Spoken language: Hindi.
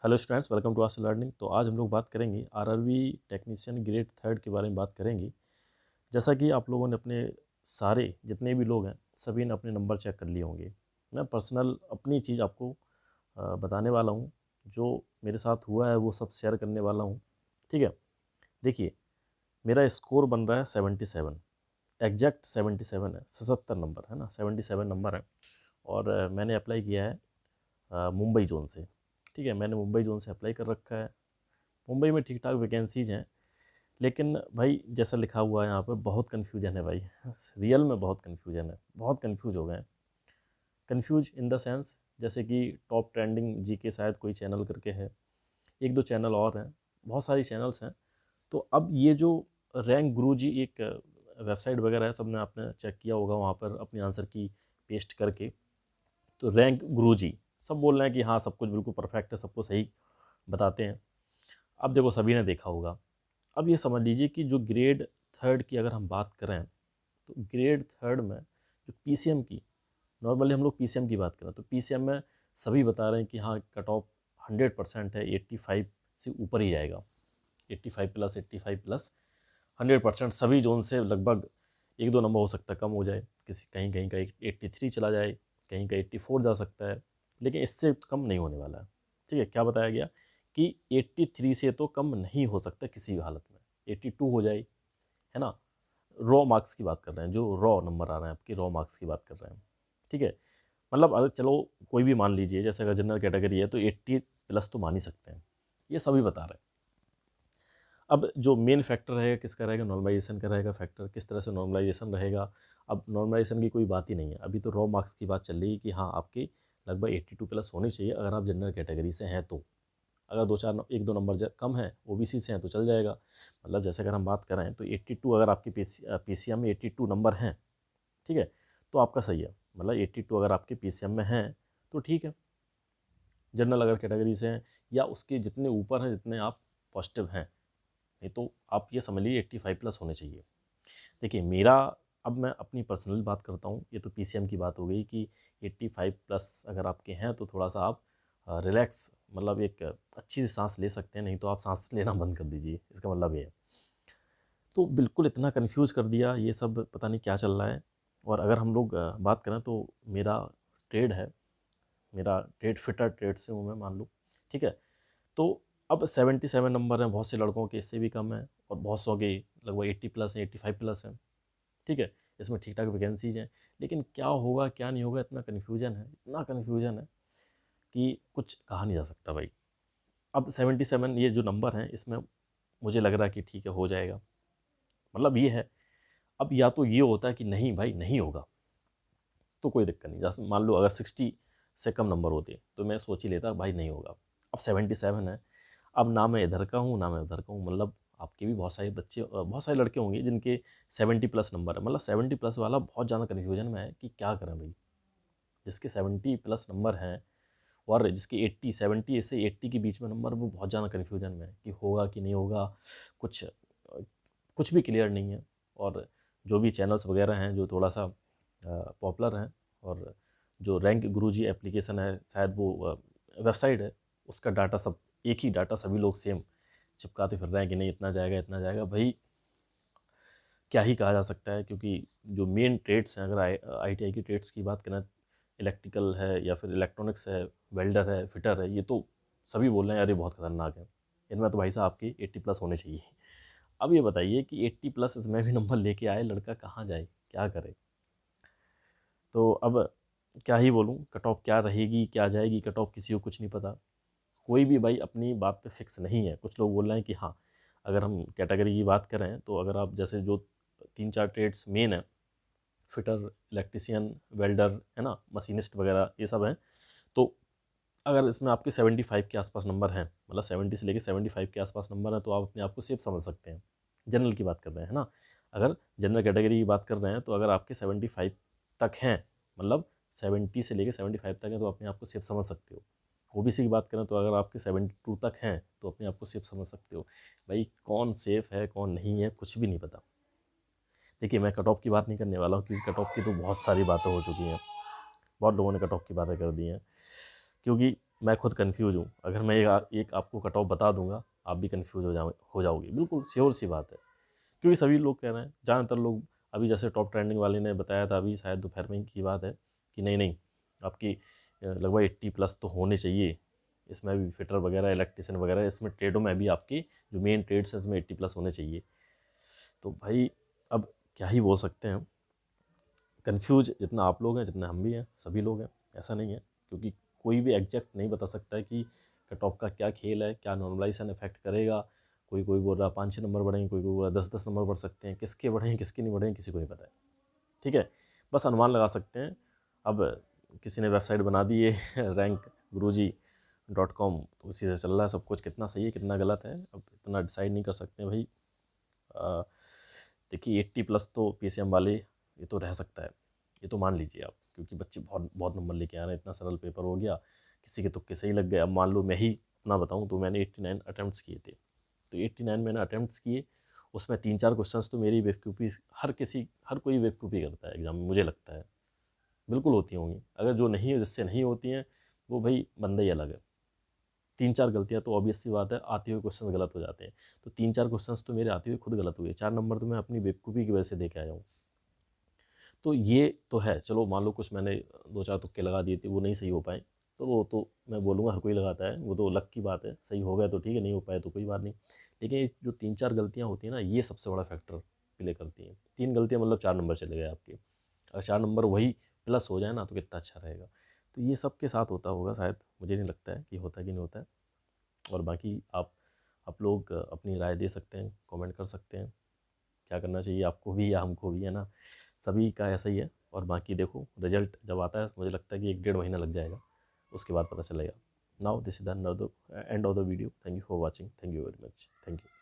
Hello students, welcome to ask learning. तो आज हम लोग बात करेंगे आरआरबी टेक्नीशियन ग्रेड थर्ड के बारे में बात करेंगे। जैसा कि आप लोगों ने अपने सारे जितने भी लोग हैं सभी ने अपने नंबर चेक कर लिए होंगे। मैं पर्सनल अपनी चीज़ आपको बताने वाला हूँ। जो मेरे साथ हुआ है वो सब शेयर करने वाला हूँ। ठीक है, देखिए मेरा स्कोर बन रहा है 77, एग्जैक्ट 77 है, 77 नंबर है ना, 77 नंबर है। और मैंने अप्लाई किया है मुंबई जोन से। ठीक है, मैंने मुंबई जोन से अप्लाई कर रखा है। मुंबई में ठीक ठाक वैकेंसीज हैं, लेकिन भाई जैसा लिखा हुआ है यहाँ पर बहुत कन्फ्यूजन है भाई। रियल में बहुत कन्फ्यूजन है, बहुत कन्फ्यूज हो गए हैं। कन्फ्यूज इन द सेंस जैसे कि टॉप ट्रेंडिंग जी के शायद कोई चैनल करके है, एक दो चैनल और हैं, बहुत सारी चैनल्स हैं। तो अब ये जो रैंक गुरुजी एक वेबसाइट वगैरह है, सबने आपने चेक किया होगा, वहाँ पर अपने आंसर की पेस्ट करके तो रैंक गुरुजी सब बोल रहे हैं कि हाँ सब कुछ बिल्कुल परफेक्ट है, सबको सही बताते हैं। अब देखो सभी ने देखा होगा। अब ये समझ लीजिए कि जो ग्रेड थर्ड की अगर हम बात करें तो ग्रेड थर्ड में जो पीसीएम की, नॉर्मली हम लोग पीसीएम की बात करें तो पीसीएम में सभी बता रहे हैं कि हाँ कट ऑफ 100% है, 85 से ऊपर ही जाएगा, 85 प्लस, 85 प्लस 100%। सभी जोन से लगभग एक दो नंबर हो सकता है कम हो जाए, किसी कहीं कहीं का 83 चला जाए, कहीं का 84 जा सकता है, लेकिन इससे कम नहीं होने वाला है। ठीक है, क्या बताया गया कि 83 से तो कम नहीं हो सकता किसी भी हालत में, 82 हो जाए, है ना। रॉ मार्क्स की बात कर रहे हैं, जो रॉ नंबर आ रहे हैं आपके, रॉ मार्क्स की बात कर रहे हैं। ठीक है, मतलब अगर चलो कोई भी मान लीजिए, जैसे अगर जनरल कैटेगरी है तो 80 प्लस तो मान ही सकते हैं, ये सभी बता रहे हैं। अब जो मेन फैक्टर रहेगा किसका रहेगा, नॉर्मलाइजेशन का रहेगा फैक्टर, किस तरह से नॉर्मलाइजेशन रहेगा। अब नॉर्मलाइजेशन की कोई बात ही नहीं है, अभी तो रॉ मार्क्स की बात चल रही है कि हाँ आपकी लगभग 82 प्लस होनी चाहिए अगर आप जनरल कैटेगरी से हैं तो। अगर दो चार एक दो नंबर कम है ओबीसी से हैं तो चल जाएगा। मतलब जैसे अगर हम बात करें तो 82 अगर आपकी पीसीएम में 82 नंबर हैं, ठीक है, तो आपका सही है। मतलब 82 अगर आपके पीसीएम में हैं तो ठीक है, जनरल अगर कैटेगरी से हैं या उसके जितने ऊपर हैं, जितने आप पॉजिटिव हैं, नहीं तो आप ये समझ लीजिए 85 प्लस होने चाहिए। देखिए मेरा, अब मैं अपनी पर्सनल बात करता हूँ, ये तो पीसीएम की बात हो गई कि 85 प्लस अगर आपके हैं तो थोड़ा सा आप रिलैक्स, मतलब एक अच्छी सी सांस ले सकते हैं, नहीं तो आप सांस लेना बंद कर दीजिए, इसका मतलब ये है। तो बिल्कुल इतना कंफ्यूज कर दिया ये सब, पता नहीं क्या चल रहा है। और अगर हम लोग बात करें तो मेरा ट्रेड है, मेरा ट्रेड फिटर ट्रेड से हूँ मैं, मान लो। ठीक है, तो अब 77 नंबर हैं, बहुत से लड़कों के इससे भी कम है और बहुत सौ के लगभग 80 प्लस हैं, 85 प्लस हैं। ठीक है, इसमें ठीक ठाक वैकेंसीज हैं, लेकिन क्या होगा क्या नहीं होगा इतना कन्फ्यूजन है, इतना कन्फ्यूजन है कि कुछ कहा नहीं जा सकता भाई। अब 77 ये जो नंबर हैं इसमें मुझे लग रहा है कि ठीक है हो जाएगा, मतलब ये है। अब या तो ये होता है कि नहीं भाई नहीं होगा तो कोई दिक्कत नहीं, जैसे मान लो अगर 60 से कम नंबर होते तो मैं सोच ही लेता भाई नहीं होगा। अब 77 है, अब ना मैं इधर का हूँ ना मैं उधर का हूँ, मतलब आपके भी बहुत सारे बच्चे, बहुत सारे लड़के होंगे जिनके 70 प्लस नंबर है। मतलब 70 प्लस वाला बहुत ज़्यादा कन्फ्यूजन में है कि क्या करें भाई। जिसके 70 प्लस नंबर हैं और जिसके 80, 70 से 80 के बीच में नंबर, वो बहुत ज़्यादा कन्फ्यूजन में है कि होगा कि नहीं होगा, कुछ कुछ भी क्लियर नहीं है। और जो भी चैनल्स वगैरह हैं जो थोड़ा सा पॉपुलर हैं, और जो रैंक गुरुजी एप्लीकेशन है, शायद वो वेबसाइट है, उसका डाटा सब एक ही डाटा सभी लोग सेम चिपकाते फिर रहे हैं कि नहीं इतना जाएगा इतना जाएगा। भाई क्या ही कहा जा सकता है, क्योंकि जो मेन ट्रेड्स हैं, अगर आईटीआई की ट्रेड्स की बात करें, इलेक्ट्रिकल है या फिर इलेक्ट्रॉनिक्स है, वेल्डर है, फिटर है, ये तो सभी बोल रहे हैं यार ये बहुत खतरनाक है, इनमें तो भाई साहब आपके 80 प्लस होने चाहिए। अब ये बताइए कि 80 प्लस इसमें भी नंबर लेके आए लड़का, कहाँ जाए क्या करे। तो अब क्या ही बोलूँ, कट ऑफ क्या रहेगी क्या जाएगी, कट ऑफ किसी को कुछ नहीं पता। कोई भी भाई अपनी बात पे फिक्स नहीं है। कुछ लोग बोल रहे हैं कि हाँ अगर हम कैटेगरी की बात करें तो अगर आप जैसे जो तीन चार ट्रेड्स मेन है, फिटर, इलेक्ट्रिशियन, वेल्डर, है ना, मशीनिस्ट वगैरह ये सब हैं, तो अगर इसमें आपके 75 के आसपास नंबर हैं, मतलब 70 से लेकर 75 के आसपास नंबर है, तो आप अपने आप को सेफ समझ सकते हैं। जनरल की बात कर रहे हैं, है ना। अगर जनरल कैटेगरी की बात कर रहे हैं तो अगर आपके 75 तक हैं, मतलब 70 से लेकर 75 तक हैं, तो अपने आप को सेफ समझ सकते हो। ओबीसी की बात करें तो अगर आपके 72 तक हैं तो अपने आप को सेफ समझ सकते हो। भाई कौन सेफ है कौन नहीं है कुछ भी नहीं पता। देखिए मैं कट ऑफ की बात नहीं करने वाला हूँ, क्योंकि कट ऑफ की तो बहुत सारी बातें हो चुकी हैं, बहुत लोगों ने कट ऑफ की बातें कर दी हैं। क्योंकि मैं खुद कंफ्यूज हूँ। अगर मैं एक आपको कट ऑफ बता दूंगा, आप भी कंफ्यूज हो जाओगे, बिल्कुल श्योर सी बात है। क्योंकि सभी लोग कह रहे हैं, ज़्यादातर लोग, अभी जैसे टॉप ट्रेंडिंग वाले ने बताया था, अभी शायद दोपहर में की बात है, कि नहीं नहीं, आपकी लगभग 80+ तो होने चाहिए। इसमें भी फिटर वगैरह, इलेक्ट्रिशियन वगैरह, इसमें ट्रेडों में भी आपकी जो मेन ट्रेड्स हैं इसमें 80+ होने चाहिए। तो भाई अब क्या ही बोल सकते हैं हम। कन्फ्यूज जितना आप लोग हैं, जितना हम भी हैं, सभी लोग हैं, ऐसा नहीं है। क्योंकि कोई भी एग्जैक्ट नहीं बता सकता है कि कट ऑफ का क्या खेल है, क्या नॉर्मलाइजेशन इफेक्ट करेगा। कोई कोई बोल रहा 5-6 नंबर बढ़ेंगे, कोई कोई बोल रहा 10-10 नंबर बढ़ सकते हैं। किसके बढ़ेंगे किसके नहीं बढ़ेंगे किसी को नहीं पता है, ठीक है। बस अनुमान लगा सकते हैं। अब किसी ने वेबसाइट बना दी है rankguruji.com, तो उसी से चल रहा है सब कुछ। कितना सही है कितना गलत है अब इतना डिसाइड नहीं कर सकते भाई। देखिए 80+ तो PCM वाले ये तो रह सकता है, ये तो मान लीजिए आप, क्योंकि बच्चे बहुत बहुत नंबर लेके आ रहे हैं, इतना सरल पेपर हो गया, किसी के तुक्के सही लग गए। अब मान लो मैं ही अपना बताऊं तो मैंने 89 अटैम्प्ट्स किए थे, तो 89 मैंने अटैम्प्ट्स किए, उसमें 3-4 क्वेश्चंस तो मेरी बेवकूफ़ी, हर कोई बेवकूफ़ी करता है एग्ज़ाम में, मुझे लगता है बिल्कुल होती होंगी। अगर जो नहीं है, जिससे नहीं होती हैं, वो भाई बंदा ही अलग है। 3-4 गलतियाँ तो ऑब्वियस सी बात है, आते हुए क्वेश्चन गलत हो जाते हैं। तो 3-4 क्वेश्चंस तो मेरे आते हुए खुद गलत हुए, 4 नंबर तो मैं अपनी बेवकूफ़ी की वजह से दे के आया हूँ। तो ये तो है, चलो मान लो कुछ मैंने 2-4 तुक्के लगा दिए थे, वो नहीं सही हो पाए, तो वो तो मैं बोलूँगा हर कोई लगाता है, वो तो लक की बात है। सही हो गया तो ठीक है, नहीं हो पाए तो कोई बात नहीं। लेकिन ये जो 3-4 गलतियाँ होती हैं ना, ये सबसे बड़ा फैक्टर प्ले करती हैं। 3 गलतियाँ मतलब 4 नंबर चले गए आपके। अगर 4 नंबर वही प्लस हो जाए ना, तो कितना अच्छा रहेगा। तो ये सबके साथ होता होगा शायद, मुझे नहीं लगता है कि होता है कि नहीं होता है। और बाकी आप लोग अपनी राय दे सकते हैं, कमेंट कर सकते हैं, क्या करना चाहिए आपको भी या हमको भी, है ना। सभी का ऐसा ही है। और बाकी देखो रिजल्ट जब आता है, मुझे लगता है कि 1-1.5 महीना लग जाएगा, उसके बाद पता चलेगा। Now this is the end of the video. Thank you for watching, thank you very much, thank you.